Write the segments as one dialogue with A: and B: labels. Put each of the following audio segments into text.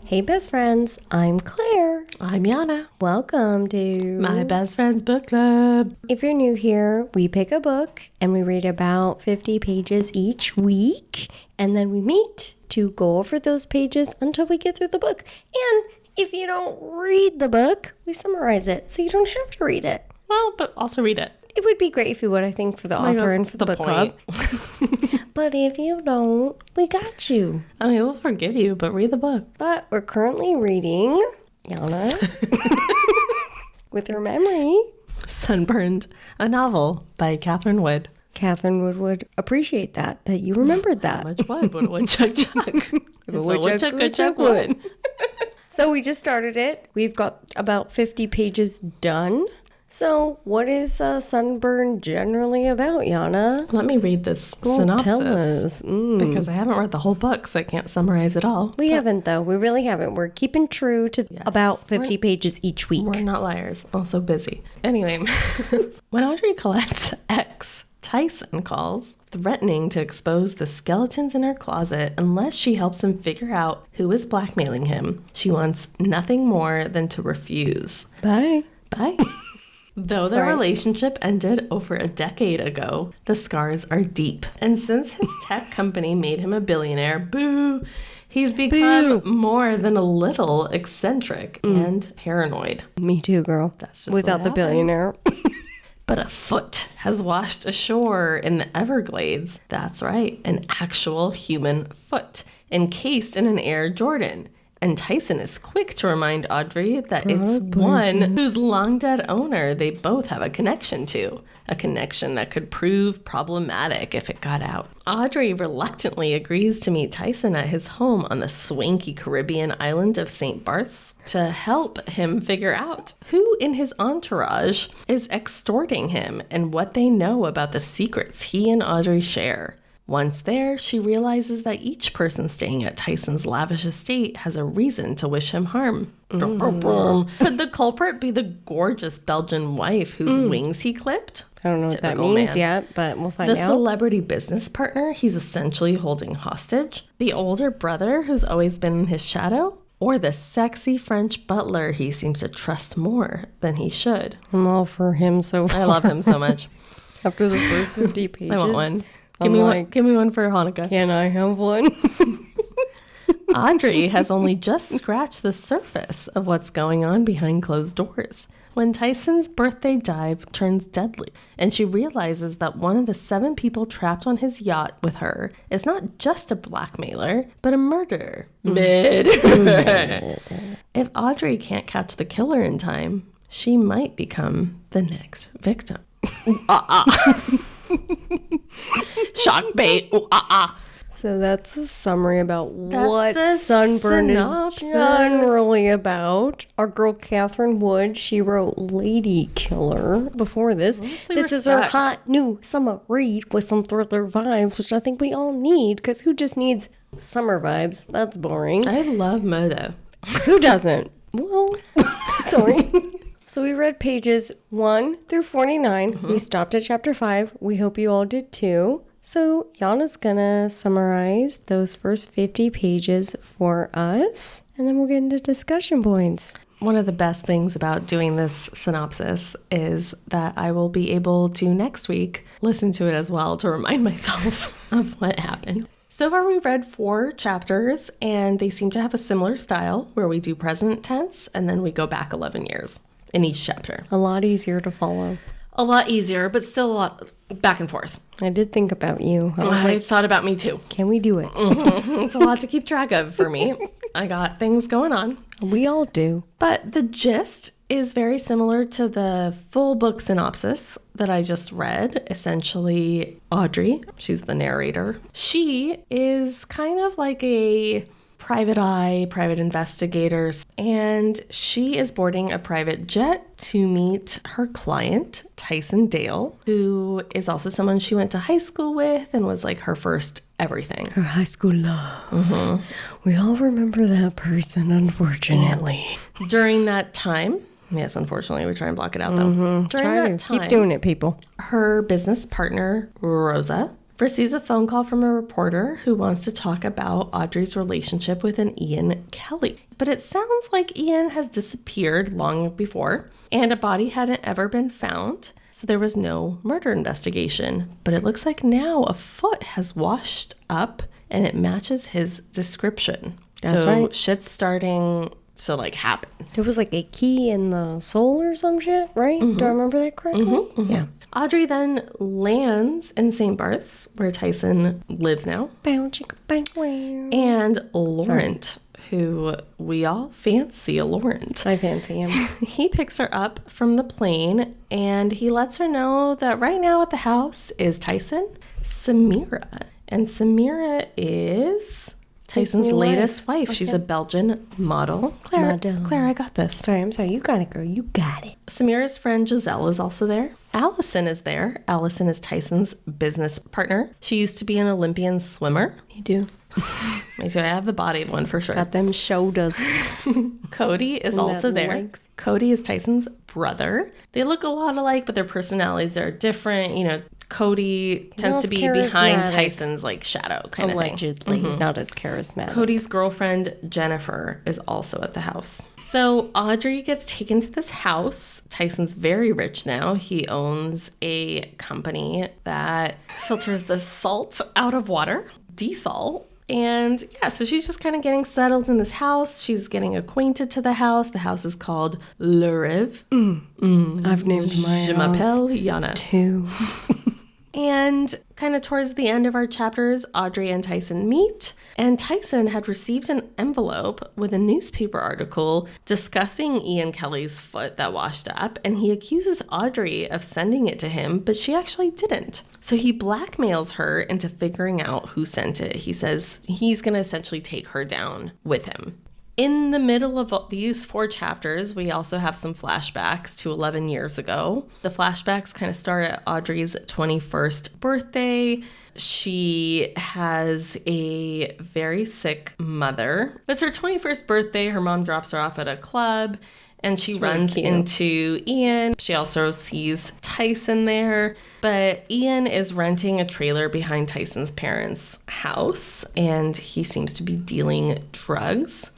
A: Hey best friends, I'm Claire.
B: I'm Yana.
A: Welcome to
B: My Best Friends Book Club.
A: If you're new here, we pick a book and we read about 50 pages each week, and then we meet to go over those pages until we get through the book. And if you don't read the book, we summarize it, so you don't have to read it.
B: Well, but also read it.
A: It would be great if you would, I think, for the author and for the book club. But if you don't, we got you.
B: I mean, we'll forgive you, but read the book.
A: But we're currently reading Yana with her memory.
B: Sunburned, a novel by Catherine Wood.
A: Catherine would appreciate that you remembered that.
B: How much wood would a woodchuck chuck?
A: If a woodchuck would. So we just started it. We've got about 50 pages done. So what is Sunburned generally about, Yana?
B: Let me read this synopsis.
A: Tell us.
B: Because I haven't read the whole book, so I can't summarize it all.
A: We haven't, though. We really haven't. We're keeping true to about 50 pages each week.
B: We're not liars. Also busy. Anyway, when Audrey Collette's ex, Tyson, calls, threatening to expose the skeletons in her closet unless she helps him figure out who is blackmailing him, she wants nothing more than to refuse.
A: Bye.
B: Bye. Though their relationship ended over a decade ago, the scars are deep. And since his tech company made him a billionaire, boo, he's become more than a little eccentric and paranoid.
A: Me too, girl.
B: That's just
A: without the billionaire.
B: But a foot has washed ashore in the Everglades. That's right, an actual human foot, encased in an Air Jordan. And Tyson is quick to remind Audrey that it's one whose long-dead owner they both have a connection to. A connection that could prove problematic if it got out. Audrey reluctantly agrees to meet Tyson at his home on the swanky Caribbean island of St. Barth's to help him figure out who in his entourage is extorting him and what they know about the secrets he and Audrey share. Once there, she realizes that each person staying at Tyson's lavish estate has a reason to wish him harm. Could the culprit be the gorgeous Belgian wife whose wings he clipped?
A: I don't know what that means yet, but we'll find out.
B: The celebrity business partner he's essentially holding hostage? The older brother who's always been in his shadow? Or the sexy French butler he seems to trust more than he should?
A: I'm all for him so far.
B: I love him so much.
A: After the first 50 pages.
B: I want one. Give me one for Hanukkah.
A: Can I have one?
B: Audrey has only just scratched the surface of what's going on behind closed doors when Tyson's birthday dive turns deadly, and she realizes that one of the 7 people trapped on his yacht with her is not just a blackmailer, but a murderer. If Audrey can't catch the killer in time, she might become the next victim. Shock bait.
A: So that's a summary about what Sunburned is generally about. Our girl Catherine Wood, she wrote Lady Killer before this. This is her hot new summer read with some thriller vibes, which I think we all need, because who just needs summer vibes? That's boring.
B: I love Modo.
A: Who doesn't? Well, sorry. So we read pages 1 through 49. We stopped at chapter 5. We hope you all did too. So Yana's gonna summarize those first 50 pages for us, and then we'll get into discussion points.
B: One of the best things about doing this synopsis is that I will be able to next week listen to it as well to remind myself of what happened. So far we've read 4 chapters, and they seem to have a similar style where we do present tense and then we go back 11 years. In each chapter.
A: A lot easier to follow.
B: A lot easier, but still a lot back and forth.
A: I did think about you.
B: I thought about me too.
A: Can we do it?
B: It's a lot to keep track of for me. I got things going on.
A: We all do.
B: But the gist is very similar to the full book synopsis that I just read. Essentially, Audrey, she's the narrator. She is kind of like a private eye, private investigators, and she is boarding a private jet to meet her client, Tyson Dale, who is also someone she went to high school with and was like her first everything.
A: Her high school love. We all remember that person, unfortunately.
B: During that time, yes, unfortunately, we try and block it out though. During that time,
A: keep doing it, people.
B: Her business partner, Rosa, receives a phone call from a reporter who wants to talk about Audrey's relationship with an Ian Kelly. But it sounds like Ian has disappeared long before, and a body hadn't ever been found. So there was no murder investigation. But it looks like now a foot has washed up, and it matches his description.
A: That's right.
B: Shit's starting to happen.
A: There was a key in the soul or some shit, right? Do I remember that correctly? Yeah.
B: Audrey then lands in St. Barth's, where Tyson lives now.
A: Bow, chicka, bang, wow.
B: And Laurent, who we all fancy a Laurent.
A: I fancy him.
B: He picks her up from the plane, and he lets her know that right now at the house is Tyson, Samira. And Samira is Tyson's latest wife. Okay. She's a Belgian model. Claire, I got this.
A: Sorry, I'm sorry. You got it, girl. You got it.
B: Samira's friend Giselle is also there. Allison is there. Allison is Tyson's business partner. She used to be an Olympian swimmer.
A: You do.
B: Me too. I have the body of one for sure.
A: Got them shoulders.
B: Cody is also there. Length. Cody is Tyson's brother. They look a lot alike, but their personalities are different. Cody tends to be behind Tyson's shadow kind of thing.
A: Allegedly, not as charismatic.
B: Cody's girlfriend Jennifer is also at the house. So Audrey gets taken to this house. Tyson's very rich now. He owns a company that filters the salt out of water, desal. And yeah, so she's just kind of getting settled in this house. She's getting acquainted to the house. The house is called Le Rive.
A: I've named my
B: Je
A: house
B: m'appelle Yana.
A: too.
B: And kind of towards the end of our chapters, Audrey and Tyson meet. And Tyson had received an envelope with a newspaper article discussing Ian Kelly's foot that washed up. And he accuses Audrey of sending it to him, but she actually didn't. So he blackmails her into figuring out who sent it. He says he's going to essentially take her down with him. In the middle of these 4 chapters, we also have some flashbacks to 11 years ago. The flashbacks kind of start at Audrey's 21st birthday. She has a very sick mother. It's her 21st birthday. Her mom drops her off at a club, and she runs into Ian. She also sees Tyson there, but Ian is renting a trailer behind Tyson's parents' house, and he seems to be dealing drugs.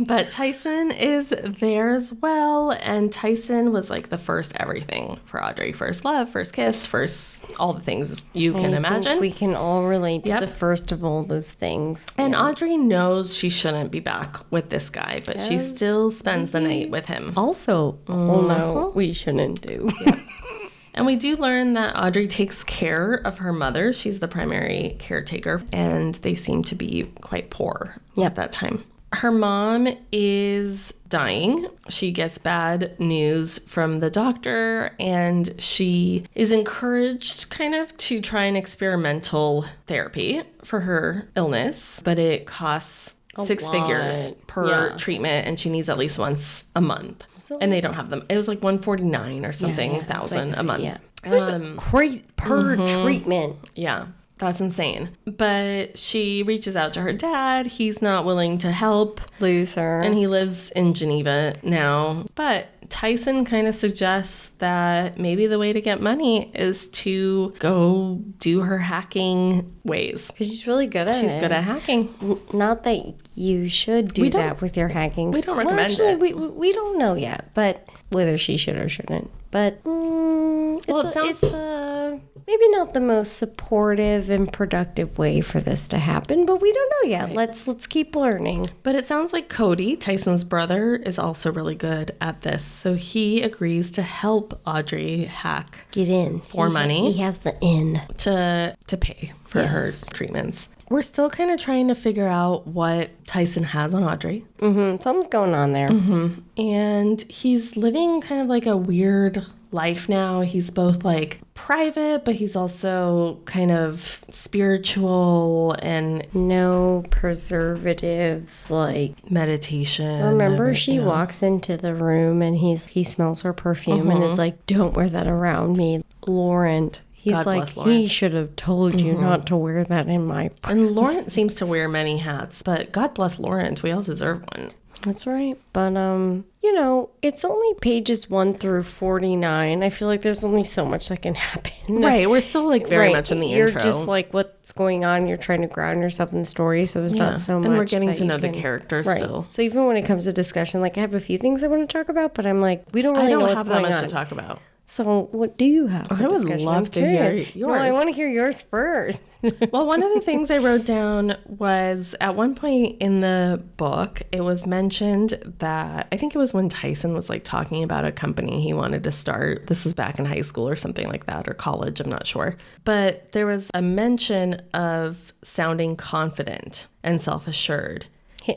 B: But Tyson is there as well, and Tyson was the first everything for Audrey. First love, first kiss, first all the things you can imagine.
A: We can all relate to the first of all those things.
B: And Audrey knows she shouldn't be back with this guy, but she still spends the night with him.
A: Also, no, we shouldn't do.
B: Yeah. And we do learn that Audrey takes care of her mother. She's the primary caretaker, and they seem to be quite poor at that time. Her mom is dying. She gets bad news from the doctor, and she is encouraged kind of to try an experimental therapy for her illness, but it costs 6 figures per treatment, and she needs at least once a month. And they don't have them. It was $149 or something thousand a month.
A: Yeah. Crazy per treatment.
B: Yeah. That's insane. But she reaches out to her dad. He's not willing to help.
A: Lose her.
B: And he lives in Geneva now. But Tyson kind of suggests that maybe the way to get money is to go do her hacking ways.
A: Because she's really good at it.
B: She's good at hacking.
A: Not that you should do that with your hacking.
B: We don't recommend it.
A: We don't know yet, but whether she should or shouldn't. But it's maybe not the most supportive and productive way for this to happen, but we don't know yet. Right. Let's keep learning.
B: But it sounds like Cody, Tyson's brother, is also really good at this. So he agrees to help Audrey hack.
A: Get in.
B: For money.
A: He has the in.
B: To pay for her treatments. We're still kind of trying to figure out what Tyson has on Audrey.
A: Something's going on there.
B: And he's living kind of like a weird life now. He's both private, but he's also kind of spiritual and
A: no preservatives,
B: meditation.
A: Remember, she walks into the room and he smells her perfume and is like, "Don't wear that around me, Laurent." He's he should have told you not to wear that in my presence.
B: And Laurent seems to wear many hats, but God bless Laurent. We all deserve one.
A: That's right. But, it's only pages 1 through 49. I feel like there's only so much that can happen.
B: Right. We're still like very much in the
A: You're
B: intro.
A: You're just like, what's going on? You're trying to ground yourself in the story. So there's not so much.
B: And we're getting to know the characters still.
A: So even when it comes to discussion, like I have a few things I want to talk about, but I'm like, we don't really know what's going on. I don't have that much
B: to talk about.
A: So what do you have?
B: I would love to hear yours.
A: No, I want to hear yours first.
B: Well, one of the things I wrote down was at one point in the book, it was mentioned that I think it was when Tyson was like talking about a company he wanted to start. This was back in high school or something like that, or college, I'm not sure. But there was a mention of sounding confident and self-assured.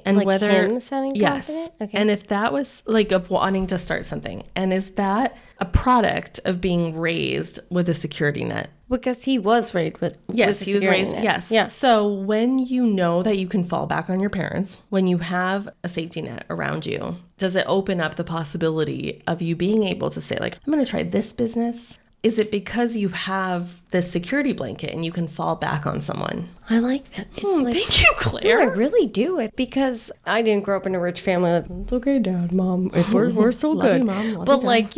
B: And
A: like
B: whether
A: him sounding confident?
B: Okay. And if that was like of wanting to start something, and is that a product of being raised with a security net?
A: Because he was raised with
B: he was raised net. Yes. Yeah. So when you know that you can fall back on your parents, when you have a safety net around you, does it open up the possibility of you being able to say like, I'm going to try this business? Is it because you have this security blanket and you can fall back on someone?
A: I like that. It's like,
B: thank you, Claire.
A: No, I really do. It's because I didn't grow up in a rich family. It's okay, Dad, Mom. We're still
B: Love
A: good.
B: you, Mom. Love
A: but
B: you,
A: like,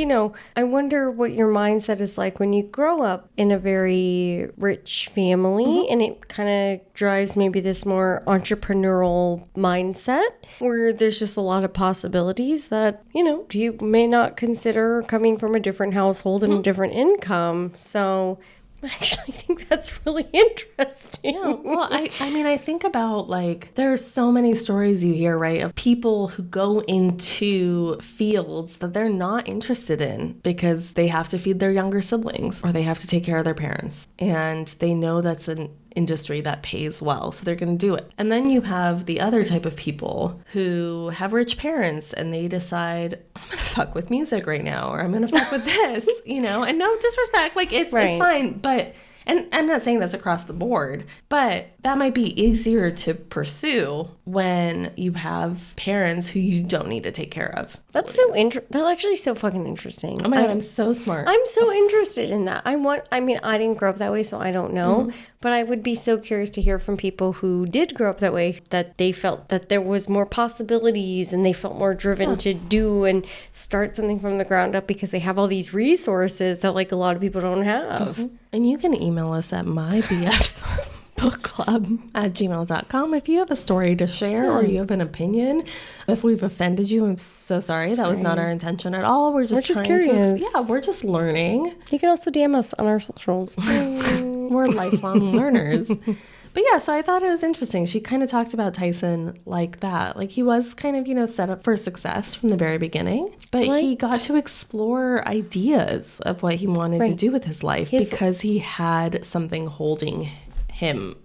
A: I wonder what your mindset is like when you grow up in a very rich family, and it kind of drives maybe this more entrepreneurial mindset where there's just a lot of possibilities that, you may not consider coming from a different household and a different income. So I actually think that's really interesting.
B: Yeah, well, I mean, I think about like, there are so many stories you hear, right, of people who go into fields that they're not interested in because they have to feed their younger siblings or they have to take care of their parents. And they know that's an industry that pays well, so they're going to do it. And then you have the other type of people who have rich parents and they decide, I'm going to fuck with music right now, or I'm going to fuck with this, and no disrespect, like it's fine, but and I'm not saying that's across the board, but that might be easier to pursue when you have parents who you don't need to take care of.
A: That's that's actually so fucking interesting.
B: Oh my God, I'm so smart.
A: I'm so interested in that. I didn't grow up that way, so I don't know. But I would be so curious to hear from people who did grow up that way, that they felt that there was more possibilities and they felt more driven to do and start something from the ground up because they have all these resources that like a lot of people don't have.
B: And you can email us at mybfbookclub@gmail.com if you have a story to share or you have an opinion. If we've offended you, I'm so sorry. That was not our intention at all. We're just
A: curious.
B: We're just learning.
A: You can also DM us on our socials.
B: We're lifelong learners. But yeah, so I thought it was interesting. She kind of talked about Tyson like that. Like he was kind of, set up for success from the very beginning. But he got to explore ideas of what he wanted to do with his life because he had something holding him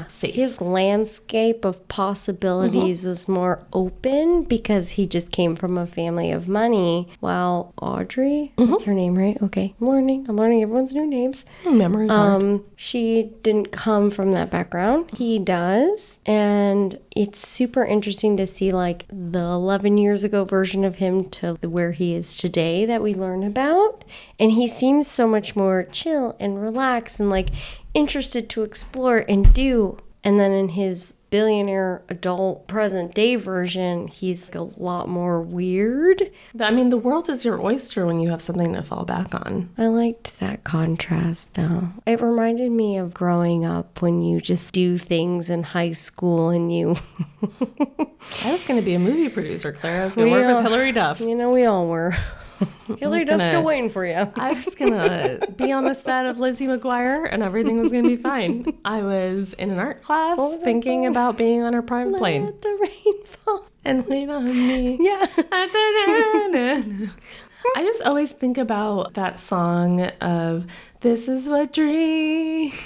B: safe.
A: His landscape of possibilities was more open because he just came from a family of money, while Audrey, that's her name, right? Okay, I'm learning everyone's new names.
B: Memory's hard.
A: She didn't come from that background. He does, and it's super interesting to see like the 11 years ago version of him to where he is today that we learn about, and he seems so much more chill and relaxed and like interested to explore and do. And then in his billionaire adult present day version, he's a lot more weird.
B: I mean, the world is your oyster when you have something to fall back on.
A: I liked that contrast though. It reminded me of growing up when you just do things in high school and you
B: I was going to be a movie producer, Claire. I was going to work with Hilary Duff.
A: We all were. Hilary Duff's still waiting for you.
B: I was going to be on the set of Lizzie McGuire and everything was going to be fine. I was in an art class thinking about being on her private plane.
A: Let the rain fall.
B: And wait on me.
A: Yeah.
B: I just always think about that song of "This is what dreams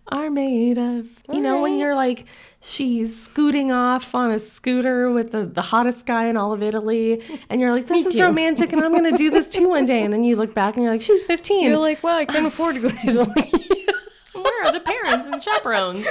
B: are made of." When you're like, she's scooting off on a scooter with the hottest guy in all of Italy, and you're like, this is romantic, and I'm going to do this too one day. And then you look back and you're like, she's 15.
A: You're like, wow, I can't afford to go to Italy.
B: Where are the parents and chaperones?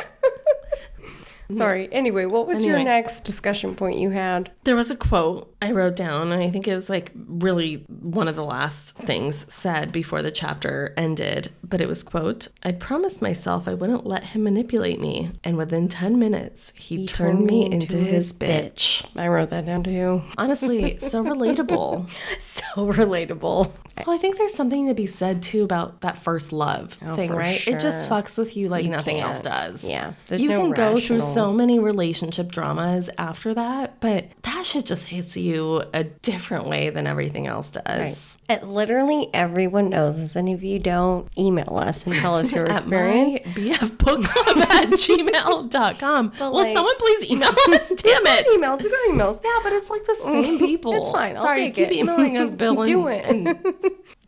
A: Sorry. Anyway, what was your next discussion point you had?
B: There was a quote I wrote down, and I think it was like really one of the last things said before the chapter ended. But it was, quote, "I'd promised myself I wouldn't let him manipulate me. And within 10 minutes, he turned me into his bitch."
A: I wrote that down too.
B: Honestly, so relatable.
A: So relatable.
B: Well, I think there's something to be said too about that first love thing, right?
A: Sure.
B: It just fucks with you like nothing else does.
A: Yeah.
B: You can go through so many relationship dramas after that, but that shit just hits you a different way than everything else does.
A: Right. Literally everyone knows this, and if you don't, email us and tell us your experience.
B: At bfbookclub@gmail.com. Will someone please email us? Damn it.
A: Emails. We got emails.
B: Yeah, but it's like the same people.
A: It's fine.
B: Sorry, keep emailing us, Bill.
A: Do it.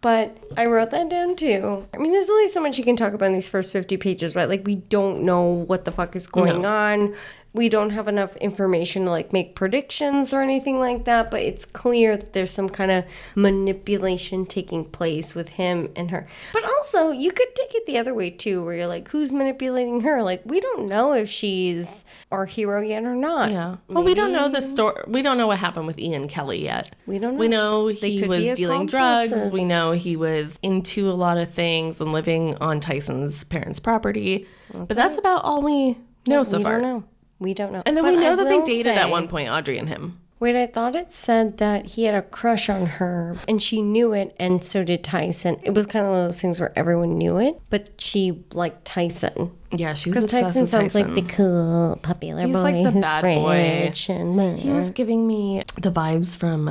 A: But I wrote that down too. I mean, there's only so much you can talk about in these first 50 pages, right? Like, we don't know what the fuck is going on. We don't have enough information to like make predictions or anything like that, but it's clear that there's some kind of manipulation taking place with him and her. But also, you could take it the other way too, where you're like, who's manipulating her? Like, we don't know if she's our hero yet or not.
B: Yeah. Well, we don't know the story. We don't know what happened with Ian Kelly yet.
A: We don't know.
B: We know he was dealing drugs. We know he was into a lot of things and living on Tyson's parents' property. But that's about all we know so far.
A: We don't know.
B: And then we know that they dated at one point, Audrey and him.
A: Wait, I thought it said that he had a crush on her and she knew it, and so did Tyson. It was kind of one of those things where everyone knew it, but she liked Tyson.
B: Yeah, she was obsessed
A: Tyson
B: with
A: sounds
B: Tyson.
A: like the cool popular boy
B: like the
A: who's
B: bad
A: rich
B: boy.
A: and
B: He was giving me the vibes from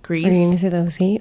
B: Grease.
A: Are you going to say the OC?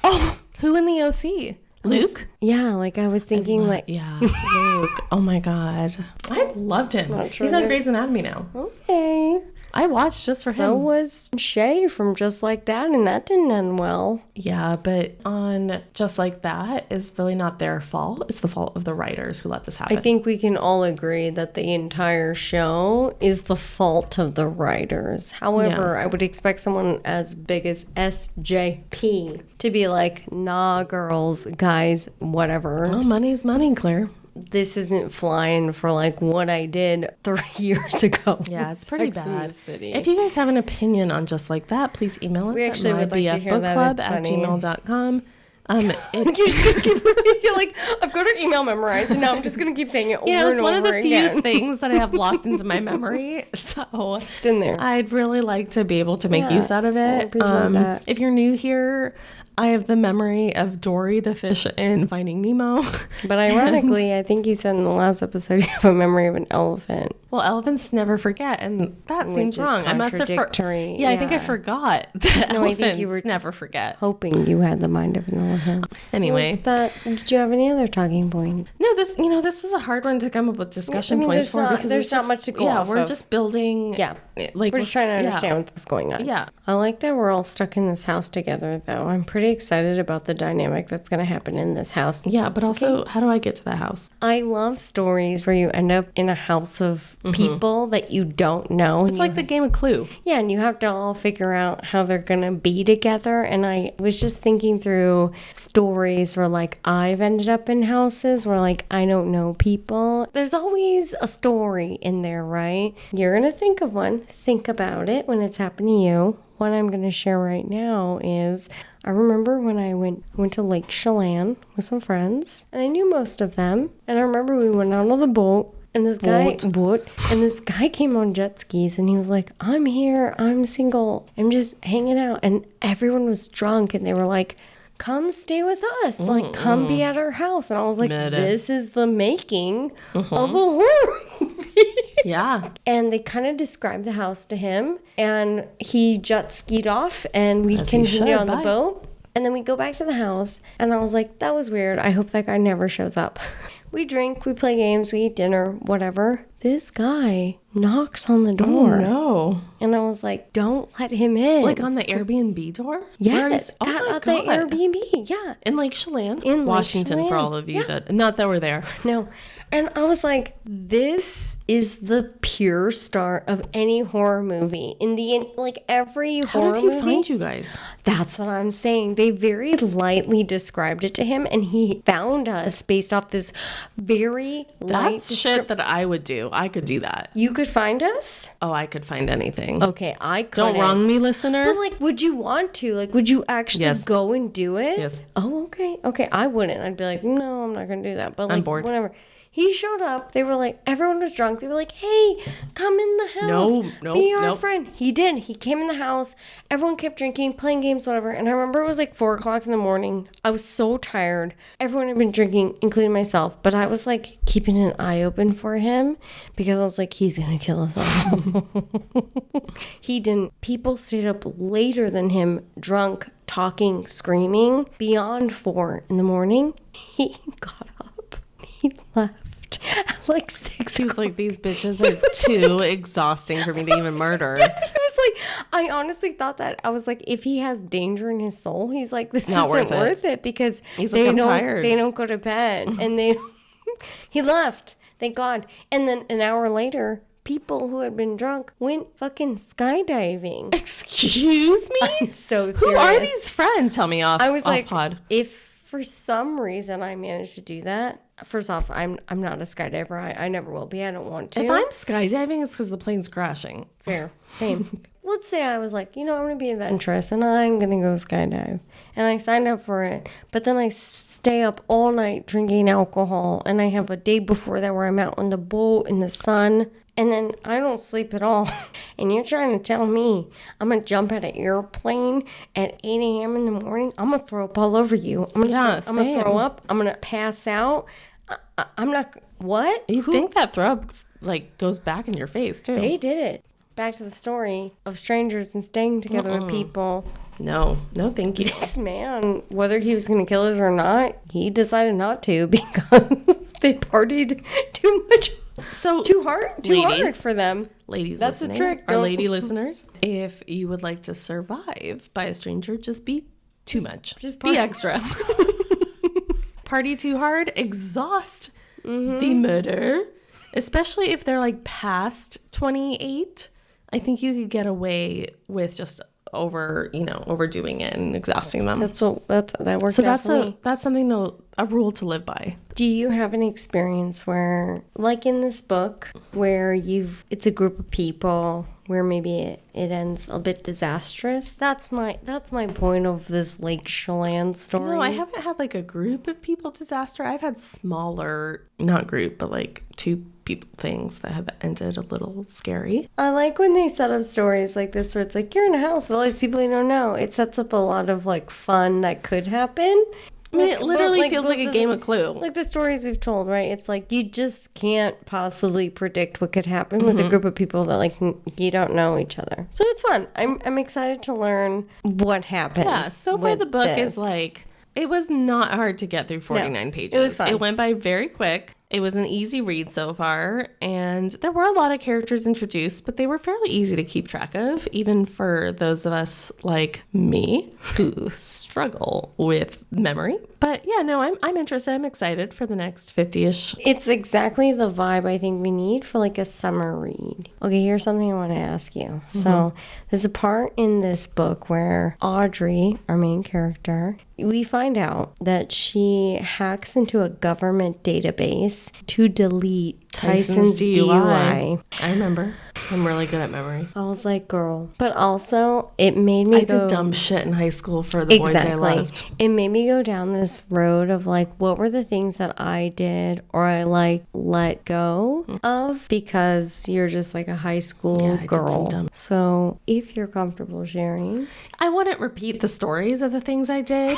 B: Oh, who in the OC? Luke?
A: Yeah, like I was thinking
B: Yeah, Luke. Oh my God. I loved him.
A: Sure
B: He's on Grey's Anatomy now.
A: Okay.
B: I watched just for him.
A: So was Shay from Just Like That, and that didn't end well.
B: Yeah, but on Just Like That is really not their fault. It's the fault of the writers who let this happen.
A: I think we can all agree that the entire show is the fault of the writers. However, I would expect someone as big as SJP to be like, nah, girls, guys, whatever.
B: Oh, money's money, Claire.
A: This isn't flying for like what I did 30 years ago.
B: Yeah, it's pretty bad.
A: City.
B: If you guys have an opinion on Just Like That, please email us at
A: would like to hear that.
B: mybfbookclub@gmail.com.
A: You're just gonna keep you're like, I've got her email memorized, and now I'm just gonna keep saying it over and over again.
B: Yeah, it's one of the few things that I have locked into my memory, so
A: it's in there.
B: I'd really like to be able to make use out of it.
A: I appreciate that.
B: If you're new here, I have the memory of Dory the fish in Finding Nemo.
A: But ironically, I think you said in the last episode you have a memory of an elephant.
B: Well, elephants never forget, and that seems wrong. I must have
A: contradictory.
B: I think I forgot that elephants
A: I think you were
B: never forget.
A: Hoping you had the mind of an elephant.
B: Anyway,
A: did you have any other talking point?
B: No, this was a hard one to come up with discussion points for because
A: there's not much to go off
B: we're
A: of.
B: just building.
A: Yeah,
B: like
A: we're just trying to understand what's going on.
B: Yeah,
A: I like that we're all stuck in this house together, though. I'm pretty excited about the dynamic that's going to happen in this house.
B: Yeah, but also, how do I get to the house?
A: I love stories where you end up in a house of people that you don't know.
B: It's like the game of Clue.
A: Yeah, and you have to all figure out how they're going to be together. And I was just thinking through stories where, like, I've ended up in houses where, like, I don't know people. There's always a story in there, right? You're going to think of one. Think about it when it's happened to you. What I'm going to share right now is I remember when I went to Lake Chelan with some friends, and I knew most of them. And I remember we went out on the boat, and this guy came on jet skis, and he was like, I'm here, I'm single, I'm just hanging out. And everyone was drunk, and they were like, come stay with us, like come be at our house. And I was like, this is the making of a horror movie.
B: Yeah.
A: And they kind of described the house to him, and he jet skied off, and we continued on the boat. And then we go back to the house, and I was like, that was weird. I hope that guy never shows up. We drink, we play games, we eat dinner, whatever. This guy knocks on the door.
B: Oh, no.
A: And I was like, don't let him in.
B: Like on the Airbnb door?
A: Yes, at the Airbnb, yeah.
B: In Lake Chelan?
A: In
B: Washington,
A: Lake Chelan.
B: For all of you that, not that we're there.
A: No. And I was like, this is the pure start of any horror movie. Every horror movie.
B: How did he find you guys?
A: That's what I'm saying. They very lightly described it to him, and he found us based off this very light
B: shit that I would do. I could do that.
A: You could find us?
B: Oh, I could find anything.
A: Okay, I couldn't.
B: Don't wrong me, listener.
A: But, like, would you want to? Like, would you actually go and do it?
B: Yes.
A: Oh, okay. Okay, I wouldn't. I'd be like, no, I'm not going to do that. But, like,
B: I'm bored.
A: Whatever. He showed up. They were like, everyone was drunk. They were like, hey, come in the house. Be our friend. He did. He came in the house. Everyone kept drinking, playing games, whatever. And I remember it was like 4 o'clock in the morning. I was so tired. Everyone had been drinking, including myself. But I was like keeping an eye open for him because I was like, he's going to kill us all. He didn't. People stayed up later than him, drunk, talking, screaming, beyond 4 in the morning. He got up. He left at like 6.
B: He was like, these bitches are too exhausting for me to even murder.
A: Yeah, he was like, I honestly thought that. I was like, if he has danger in his soul, he's like, this isn't worth it because
B: he's like, I'm tired.
A: They don't go to bed. And he left. Thank God. And then an hour later, people who had been drunk went fucking skydiving.
B: Excuse me?
A: I'm so serious.
B: Who are these friends? Tell me off.
A: I was
B: off
A: like,
B: pod.
A: if for some reason I managed to do that, first off, I'm not a skydiver. I never will be. I don't want to.
B: If I'm skydiving, it's because the plane's crashing.
A: Fair. Same. Let's say I was like, I'm going to be adventurous and I'm going to go skydive. And I signed up for it. But then I stay up all night drinking alcohol. And I have a day before that where I'm out on the boat in the sun. And then I don't sleep at all. And you're trying to tell me I'm going to jump out an airplane at 8 a.m. in the morning? I'm going to throw up all over you. I'm going to throw up. I'm going to pass out. I'm not... What?
B: You think that throw up like goes back in your face too?
A: They did it. Back to the story of strangers and staying together with people.
B: No, thank you.
A: This man, whether he was going to kill us or not, he decided not to because they partied too much.
B: So
A: too hard for them.
B: Ladies,
A: that's the trick.
B: Our lady listeners, if you would like to survive by a stranger, just be too much. Just be extra. Party too hard, exhaust the murder, especially if they're like past 28. I think you could get away with just overdoing it and exhausting them.
A: That works.
B: So that's something a rule to live by.
A: Do you have an experience where, like in this book, where it's a group of people where maybe it ends a bit disastrous? That's my point of this Lake Chelan story.
B: No, I haven't had like a group of people disaster. I've had smaller, not group, but like 2 people things that have ended a little scary.
A: I like when they set up stories like this where it's like you're in a house with all these people you don't know. It sets up a lot of like fun that could happen.
B: I mean, it literally feels like a game of Clue.
A: Like the stories we've told, right? It's like you just can't possibly predict what could happen with a group of people that like you don't know each other. So it's fun. I'm excited to learn what happens.
B: Yeah, so far the book is like, it was not hard to get through 49 pages.
A: It was fun.
B: It went by very quick. It was an easy read so far, and there were a lot of characters introduced, but they were fairly easy to keep track of, even for those of us like me who struggle with memory. But yeah, no, I'm interested. I'm excited for the next 50-ish.
A: It's exactly the vibe I think we need for like a summer read. Okay, here's something I want to ask you. So there's a part in this book where Audrey, our main character, we find out that she hacks into a government database to delete Tyson's DUI.
B: I remember. I'm really good at memory.
A: I was like, girl. But also, it made me
B: did dumb shit in high school for the boys I loved.
A: It made me go down this road of like, what were the things that I did or I like let go of because you're just like a high school girl. So if you're comfortable sharing.
B: I wouldn't repeat the stories of the things I did.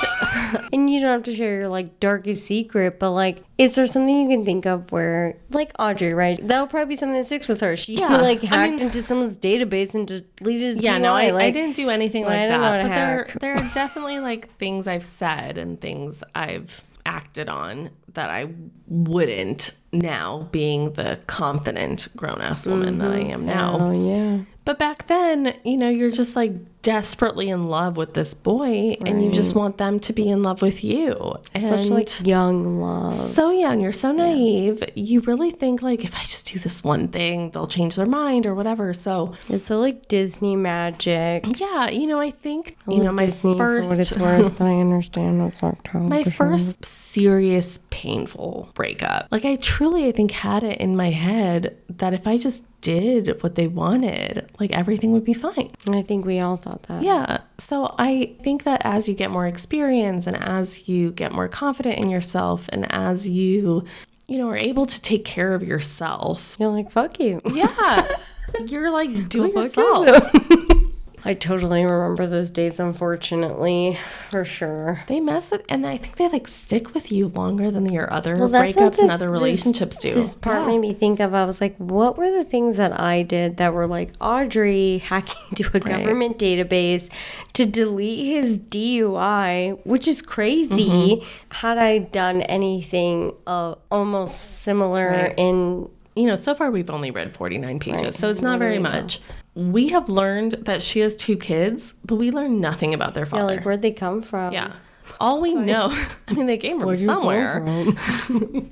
A: And you don't have to share your like darkest secret, but like, is there something you can think of where, like Audrey, right? That'll probably be something that sticks with her. She hacked into someone's database and deleted his DUI.
B: No, I didn't do anything like that. But there are definitely like things I've said and things I've acted on that I wouldn't now, being the confident grown-ass woman that I am now.
A: Oh, yeah.
B: But back then, you're just like desperately in love with this boy and you just want them to be in love with you. And
A: such like young love.
B: So young. You're so naive. You really think like, if I just do this one thing, they'll change their mind or whatever. So
A: it's so like Disney magic.
B: Yeah. I think, my
A: Disney
B: first,
A: for what it's worth, but I understand it's October.
B: My first serious painful breakup. Like I think had it in my head that if I just did what they wanted, like everything would be fine.
A: I think we all thought that.
B: Yeah. So I think that as you get more experience and as you get more confident in yourself and as you are able to take care of yourself.
A: You're like, fuck you.
B: Yeah. You're like, do it yourself.
A: I totally remember those days, unfortunately, for sure.
B: They mess with, and I think they like stick with you longer than your other breakups and other relationships do.
A: This part made me think of, I was like, what were the things that I did that were like Audrey hacking into a government database to delete his DUI, which is crazy. Had I done anything almost similar in...
B: so far we've only read 49 pages, so it's not very much. We have learned that she has 2 kids, but we learned nothing about their father.
A: Yeah, like where'd they come from?
B: Yeah. All we know, I mean, they came from somewhere,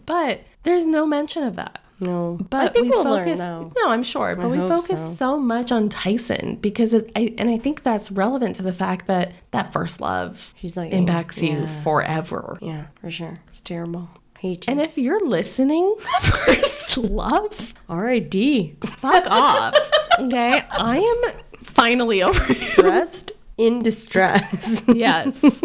B: but there's no mention of that.
A: No.
B: But
A: I think we'll learn, though.
B: No, I'm sure. But we focus so much on Tyson because I think that's relevant to the fact that first love impacts you forever.
A: Yeah, for sure. It's terrible. Hate you.
B: And if you're listening, first love,
A: R.I.D.
B: Fuck off. Okay, I am finally over you.
A: Rest in distress.
B: Yes.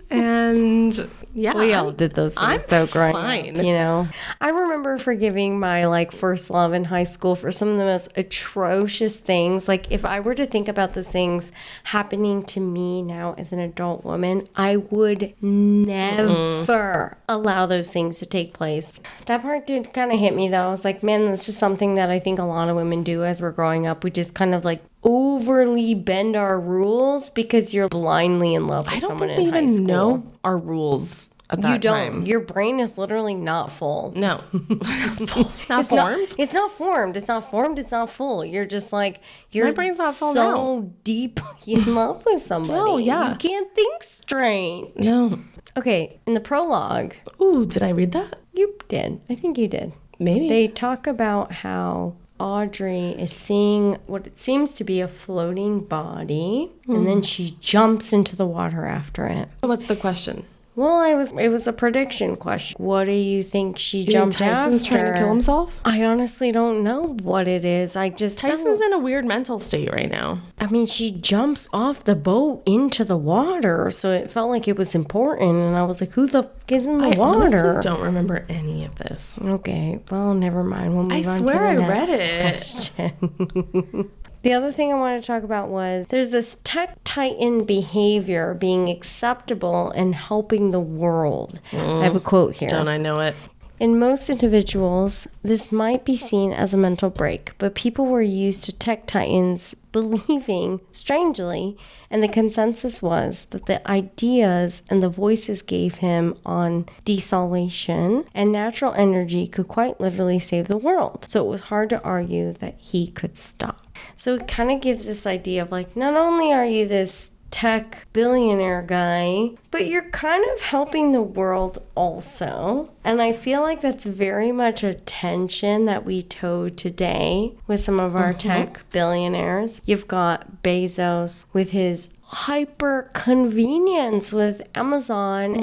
B: And yeah,
A: we all did those things. So growing up, I remember forgiving my first love in high school for some of the most atrocious things. Like if I were to think about those things happening to me now as an adult woman, I would never allow those things to take place. That part did kind of hit me though. I was like, man, that's just something that I think a lot of women do as we're growing up. We just kind of overly bend our rules because you're blindly in love with someone in high school. I don't even know
B: our rules at that time.
A: Your brain is literally not full.
B: No. Not formed?
A: It's not formed. It's not formed. It's not full. You're just you're
B: my brain's not full
A: so deeply in love with somebody.
B: No, yeah.
A: You can't think straight.
B: No.
A: Okay, in the prologue.
B: Ooh, did I read that?
A: You did. I think you did.
B: Maybe.
A: They talk about how Audrey is seeing what it seems to be a floating body, and then she jumps into the water after it.
B: What's the question?
A: Well, it was a prediction question. What do you think she jumped after?
B: Tyson's trying to kill himself?
A: I honestly don't know what it is.
B: Tyson's in a weird mental state right now.
A: I mean, she jumps off the boat into the water, so it felt like it was important, and I was like, who the fuck is in the water?
B: I honestly don't remember any of this.
A: Okay, well, never mind. We'll move on to the
B: I
A: next
B: read it.
A: question. The other thing I wanted to talk about was there's this tech titan behavior being acceptable and helping the world. I have a quote here.
B: Don't I know it?
A: In most individuals, this might be seen as a mental break, but people were used to tech titans believing, strangely, and the consensus was that the ideas and the voices gave him on desolation and natural energy could quite literally save the world. So it was hard to argue that he could stop. So it kind of gives this idea of not only are you this tech billionaire guy, but you're kind of helping the world also. And I feel like that's very much a tension that we toe today with some of our tech billionaires. You've got Bezos with his hyper convenience with Amazon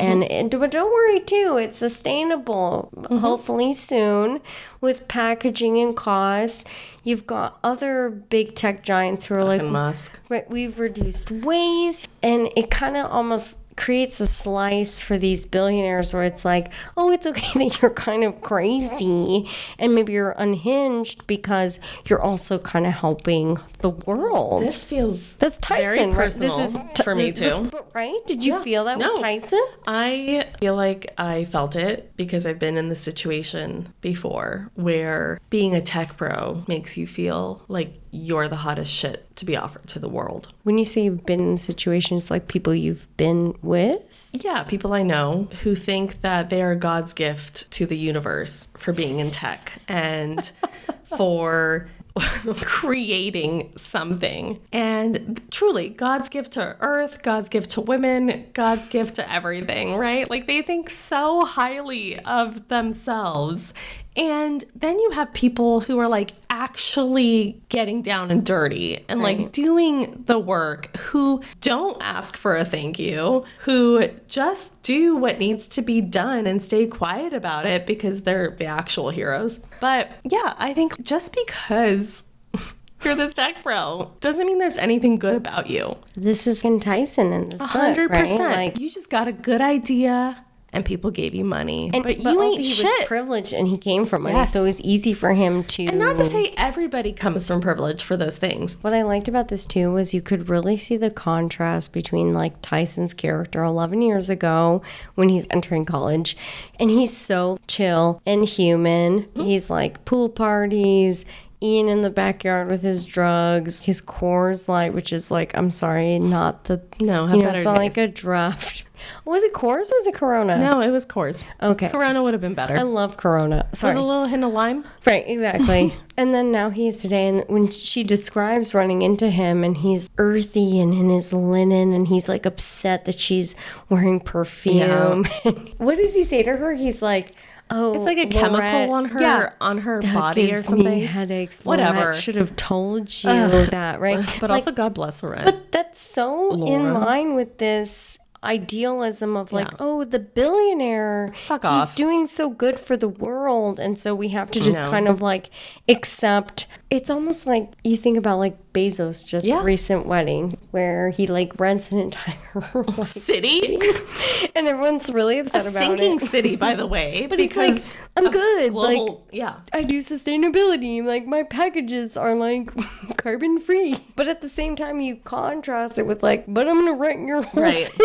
A: but don't worry too, it's sustainable hopefully soon with packaging and costs. You've got other big tech giants who are
B: Musk.
A: Right, we've reduced waste, and it kind of almost creates a slice for these billionaires where it's it's okay that you're kind of crazy and maybe you're unhinged because you're also kind of helping the world. That's Tyson,
B: very personal,
A: right? This is
B: for me too.
A: Right? Did you feel that with Tyson?
B: I feel like I felt it because I've been in the situation before where being a tech bro makes you feel like you're the hottest shit to be offered to the world.
A: When you say you've been in situations, people you've been with?
B: Yeah, people I know who think that they are God's gift to the universe for being in tech and for creating something. And truly, God's gift to earth, God's gift to women, God's gift to everything, right? They think so highly of themselves. And then you have people who are like actually getting down and dirty and like doing the work, who don't ask for a thank you, who just do what needs to be done and stay quiet about it because they're the actual heroes. But yeah, I think just because you're this tech bro doesn't mean there's anything good about you.
A: This is Ken Tyson in this
B: 100%.
A: book, right? Like,
B: you just got a good idea and people gave you money. But you
A: also
B: ain't
A: he
B: shit.
A: was privileged and he came from money, so it was easy for him to...
B: And not to say everybody comes from privilege for those things.
A: What I liked about this too was you could really see the contrast between like Tyson's character 11 years ago when he's entering college, and he's so chill and human. Mm-hmm. He's like pool parties, Ian in the backyard with his drugs, his Coors Light, which is like, I'm sorry, not the...
B: No, have better
A: it's
B: taste.
A: not like a draft. Was it Coors or was it Corona?
B: No, it was Coors.
A: Okay.
B: Corona would have been better.
A: I love Corona. Sorry.
B: With a little hint of lime.
A: Right, exactly. And then now he is today, and when she describes running into him, and he's earthy and in his linen, and he's like upset that she's wearing perfume. Yeah. What does he say to her? He's like... Oh,
B: it's like a chemical on her body or something.
A: Me headaches.
B: Whatever.
A: Lorette should have told you that, right?
B: But like, also, God bless Lorette.
A: But that's so in line with this idealism of like, oh, the billionaire, he's doing so good for the world, and so we have to just kind of like accept. It's almost like you think about like Bezos' just recent wedding where he like rents an entire like,
B: city
A: and everyone's really upset about it.
B: A sinking city, by the way.
A: But he's like, I'm good.
B: Global,
A: like, I do sustainability. Like, my packages are like carbon free. But at the same time, you contrast it with like, but I'm gonna rent your whole city.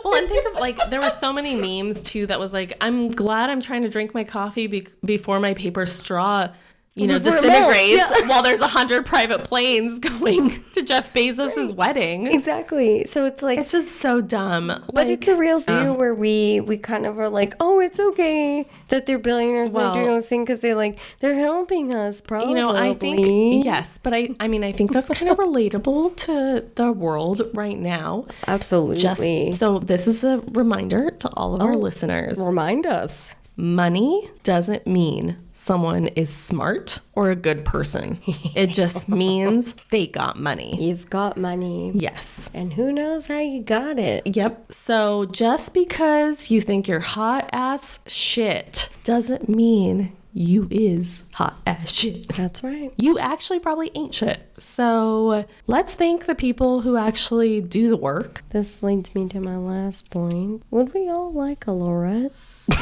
B: Well, and think of like, there were so many memes too that was like, I'm glad I'm trying to drink my coffee before my paper straw disintegrates while there's 100 private planes going to Jeff Bezos' wedding.
A: Exactly. So it's like,
B: it's just so dumb.
A: But
B: like,
A: it's a real thing where we kind of are like, oh, it's okay that they're billionaires and doing this thing because they're helping us, probably.
B: I think, yes, but I mean, I think that's kind of relatable to the world right now.
A: Absolutely.
B: So this is a reminder to all of our listeners.
A: Remind us.
B: Money doesn't mean someone is smart or a good person. It just means they got money.
A: You've got money.
B: Yes.
A: And who knows how you got it.
B: Yep. So just because you think you're hot ass shit doesn't mean you is hot ass shit.
A: That's right.
B: You actually probably ain't shit. So let's thank the people who actually do the work.
A: This leads me to my last point. Would we all like a Lorette?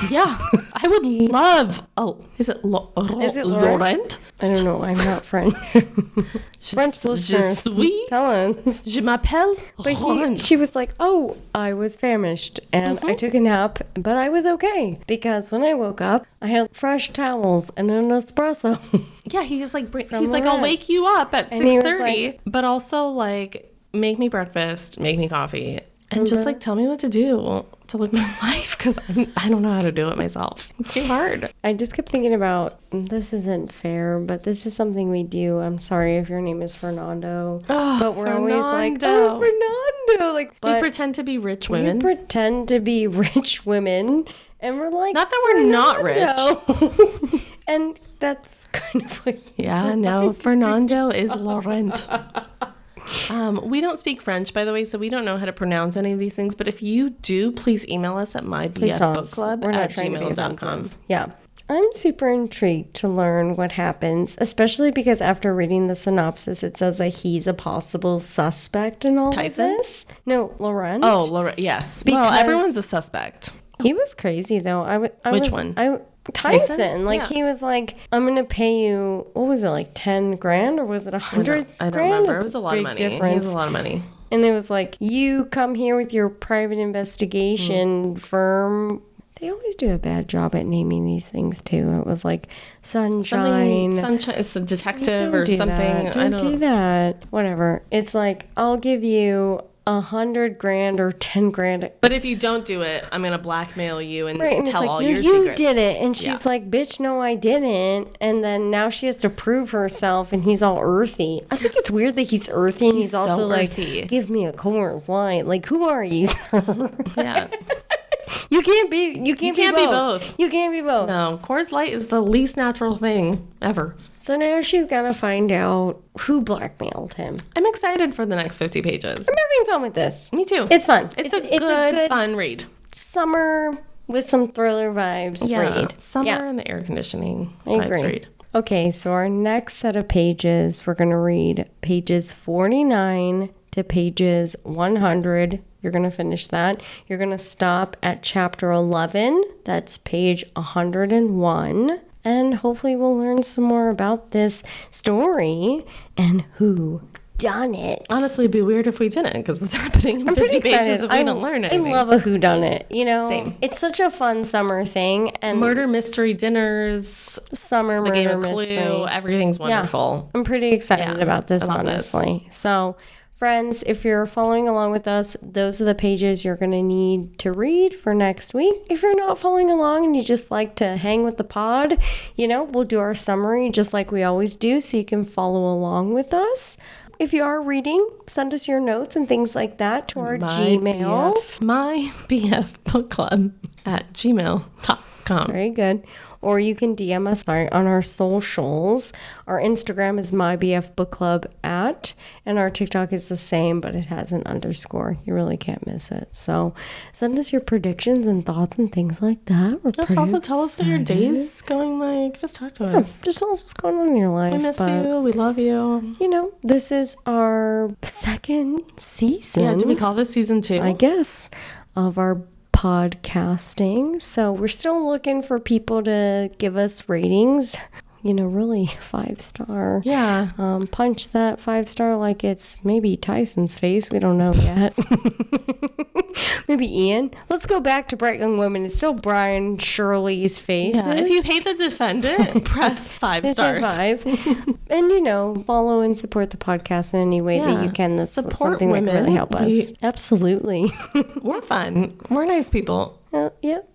B: Yeah, I would love. Oh, is it Laurent?
A: I don't know. I'm not French. French listeners, tell us.
B: Je m'appelle Laurent.
A: She was like, "Oh, I was famished and I took a nap, but I was okay because when I woke up, I had fresh towels and an espresso."
B: Yeah, he just like he's like, "I'll wake you up at 6:30, but also like make me breakfast, make me coffee." And just like tell me what to do to live my life because I don't know how to do it myself. It's too hard.
A: I just kept thinking about, this isn't fair, but this is something we do. I'm sorry if your name is Fernando.
B: Oh,
A: but we're
B: Fernando.
A: always like, oh, Fernando. Like,
B: we pretend to be rich women.
A: We pretend to be rich women. And we're like,
B: not that we're not rich.
A: And that's kind of what
B: no, Fernando is Laurent. We don't speak French, by the way, so we don't know how to pronounce any of these things. But if you do, please email us at mybfbookclub@gmail.com.
A: Yeah. I'm super intrigued to learn what happens, especially because after reading the synopsis, it says that he's a possible suspect in all
B: Tyson?
A: of this. No, Laurent.
B: Oh, Laurent, yes. Well, everyone's a suspect.
A: He was crazy, though.
B: Which one?
A: Tyson. Like, he was like, I'm going to pay you, what was it, like 10 grand? Or was it 100
B: I don't
A: grand?
B: remember. It was a lot of money. It was a lot of money.
A: And it was like, you come here with your private investigation firm. They always do a bad job at naming these things, too. It was like Sunshine.
B: It's a detective or something.
A: Don't do that. Whatever. It's like, I'll give you 100 grand or 10 grand.
B: But if you don't do it, I'm going to blackmail you and tell
A: like,
B: all
A: no,
B: your
A: you
B: secrets.
A: did it. And she's like, bitch, no, I didn't. And then now she has to prove herself and he's all earthy. I think it's weird that he's earthy and he's also so like,
B: earthy.
A: Give me a Coors Light. Like, who are you, sir?
B: Yeah.
A: You can't be both. You can't be both.
B: No, Coors Light is the least natural thing ever.
A: So now she's got to find out who blackmailed him.
B: I'm excited for the next 50 pages.
A: I'm having fun with this.
B: Me too.
A: It's fun.
B: It's a good, fun read.
A: Summer with some thriller vibes read.
B: Summer and the air conditioning
A: I agree.
B: read.
A: Okay, so our next set of pages, we're going to read pages 49 to pages 100. You're going to finish that. You're going to stop at chapter 11. That's page 101. And hopefully we'll learn some more about this story and who done it.
B: Honestly, it'd be weird if we didn't, because what's happening in 50 pages if we don't learn anything.
A: I love a whodunit, you know?
B: Same.
A: It's such a fun summer thing. And
B: murder mystery dinners,
A: summer
B: the
A: murder
B: game of
A: mystery.
B: Clue, everything's wonderful.
A: I'm pretty excited about this,
B: I love
A: honestly. So, friends, if you're following along with us, those are the pages you're going to need to read for next week. If you're not following along and you just like to hang with the pod, you know, we'll do our summary just like we always do so you can follow along with us. If you are reading, send us your notes and things like that to our Gmail.
B: My BF Book Club at gmail.com.
A: Very good. Or you can DM us on our socials. Our Instagram is mybfbookclub @ and our TikTok is the same, but it has an underscore. You really can't miss it. So send us your predictions and thoughts and things like that.
B: Just also tell us how your day's going like. Just talk to us.
A: Just tell us what's going on in your life.
B: We miss you. We love you.
A: You know, this is our second season.
B: Yeah, do we call this season 2?
A: I guess, of our podcasting. So we're still looking for people to give us ratings, you know, really 5-star.
B: Yeah.
A: Punch that 5-star like it's maybe Tyson's face. We don't know yet. Maybe Ian. Let's go back to Bright Young Women. It's still Brian Shirley's face.
B: Yeah, if you hate the defendant, press 5 stars.
A: 5. And, you know, follow and support the podcast in any way that you can. That's
B: support
A: something
B: women.
A: that can really help us. Absolutely.
B: We're fun. We're nice people.
A: Yep.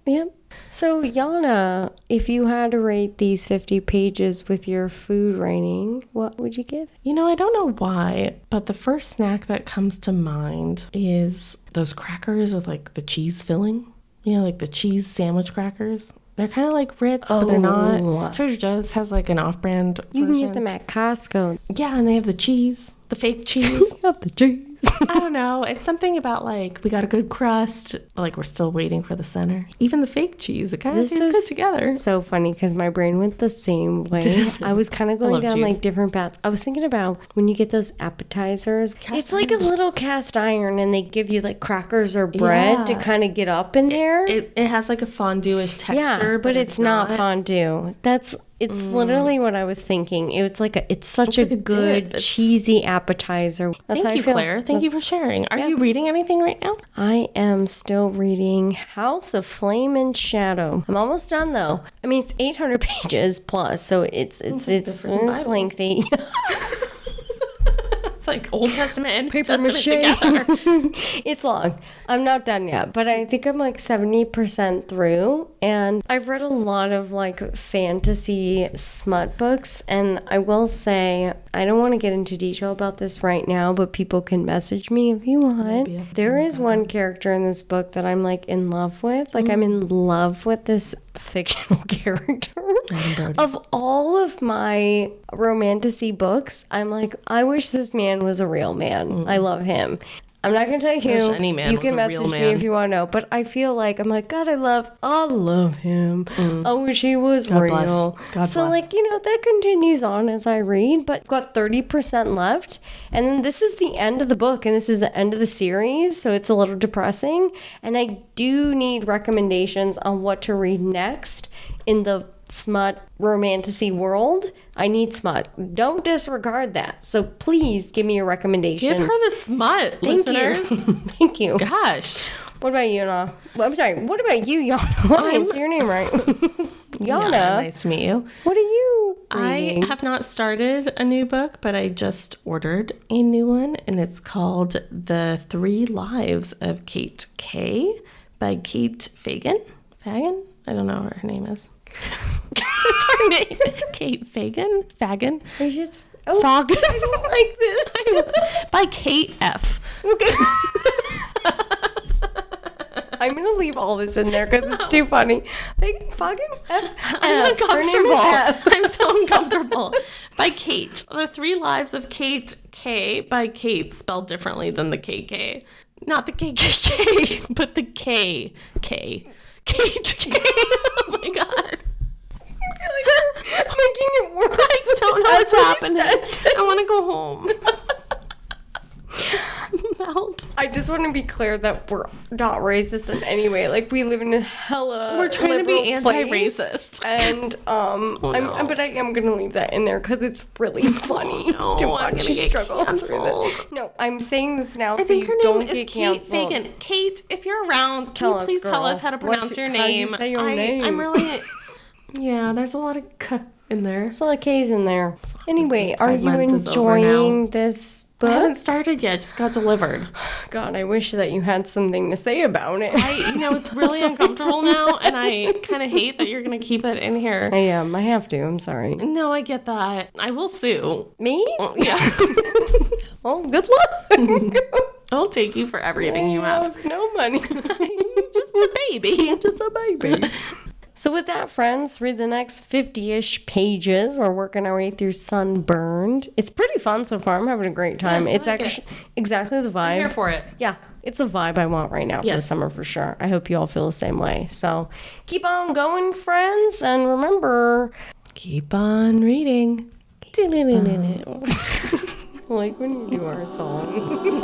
A: So, Yana, if you had to rate these 50 pages with your food rating, what would you give?
B: You know, I don't know why, but the first snack that comes to mind is those crackers with like the cheese filling. You know, like the cheese sandwich crackers. They're kind of like Ritz, but they're not. Trader Joe's has like an off-brand version.
A: You can get them at Costco.
B: Yeah, and they have the cheese, the fake cheese.
A: Got the cheese.
B: I don't know. It's something about like we got a good crust, but like we're still waiting for the center. Even the fake cheese, it kind of tastes good together.
A: So funny because my brain went the same way. I was kind of going down
B: cheese.
A: like different paths. I was thinking about when you get those appetizers. It's like a little cast iron, and they give you like crackers or bread to kind of get up in there.
B: It has like a fondue-ish texture,
A: but it's not fondue. It's literally what I was thinking. It's such a good cheesy appetizer. That's
B: Thank you, Claire. Thank you for sharing. Are you reading anything right now?
A: I am still reading House of Flame and Shadow. I'm almost done though. I mean, it's 800 pages plus, so it's lengthy.
B: It's like Old Testament and
A: paper mache together. It's long. I'm not done yet, but I think I'm like 70% through. And I've read a lot of like fantasy smut books, and I will say I don't want to get into detail about this right now, but people can message me if you want. There is one character in this book that I'm like in love with. Like I'm in love with this fictional character. Of all of my romantasy books, I'm like, I wish this man was a real man. I love him. I'm not gonna tell you who.
B: Any man
A: you can
B: was a
A: message
B: real
A: me
B: man.
A: if you want to know. But I feel like I'm like, God, I love him. I wish he was
B: God
A: real.
B: bless. God
A: so
B: bless.
A: like, you know, that continues on as I read, but I've got 30% left. And then this is the end of the book, and this is the end of the series, so it's a little depressing. And I do need recommendations on what to read next in the smut romantasy world. I need smut. Don't disregard that. So please give me your recommendations.
B: Give her the smut, listeners.
A: Thank you.
B: Gosh.
A: What about you, Yana? Well, I'm sorry. What about you, Yana? I didn't say your name right. Yana.
B: Nice to meet you.
A: What are you reading?
B: I have not started a new book, but I just ordered a new one, and it's called The 3 Lives of Kate K by Kate Fagan. Fagan? I don't know what her name is. That's her name. Kate Fagan? Fagan?
A: It's just...
B: Oh, Fog.
A: I don't like this.
B: By Kate F.
A: Okay. I'm gonna leave all this in there because it's too funny. Fucking F.
B: I'm uncomfortable. I'm so uncomfortable. By Kate. The 3 Lives of Kate K by Kate, spelled differently than the KK. Not the KKK, but the K. Kate K. Oh my god.
A: I feel like you're making it worse.
B: I don't know what's happening. I want to go home. Help.
A: I just want to be clear that we're not racist in any way. Like, we live in a hella
B: We're trying to be
A: liberal
B: anti-racist.
A: place, and but I am gonna leave that in there because it's really funny
B: no,
A: to
B: I'm
A: watch
B: gonna
A: you
B: get
A: struggle through
B: canceled.
A: this. No, I'm saying this now
B: I
A: so
B: think
A: you
B: her
A: don't
B: name
A: get
B: is Kate
A: canceled.
B: Fagan. Kate, if you're around, can
A: Tell
B: you
A: us,
B: please tell
A: girl.
B: us how to pronounce your
A: How do you
B: name?
A: say your name?
B: I'm really... Yeah, there's a lot of K in there.
A: There's a lot of K's in there. Anyway,
B: Because
A: are
B: Pride
A: you
B: Month is over
A: enjoying
B: now.
A: this
B: I haven't
A: book?
B: started yet. Just got delivered.
A: God, I wish that you had something to say about it.
B: It's really uncomfortable now, and I kind of hate that you're going to keep it in here.
A: I am. I have to. I'm sorry.
B: No, I get that. I will sue.
A: Me?
B: Yeah.
A: Oh, good luck.
B: I'll take you for everything you have.
A: No money.
B: Just a baby.
A: Just a baby. So with that, friends, read the next 50-ish pages. We're working our way through Sunburned. It's pretty fun so far. I'm having a great time.
B: Yeah,
A: it's
B: I like
A: actually exactly the vibe.
B: I'm here for it.
A: Yeah, it's the vibe I want right now for the
B: Yes.
A: summer for sure. I hope you all feel the same way. So keep on going, friends. And remember,
B: Keep on reading.
A: like when you do our song.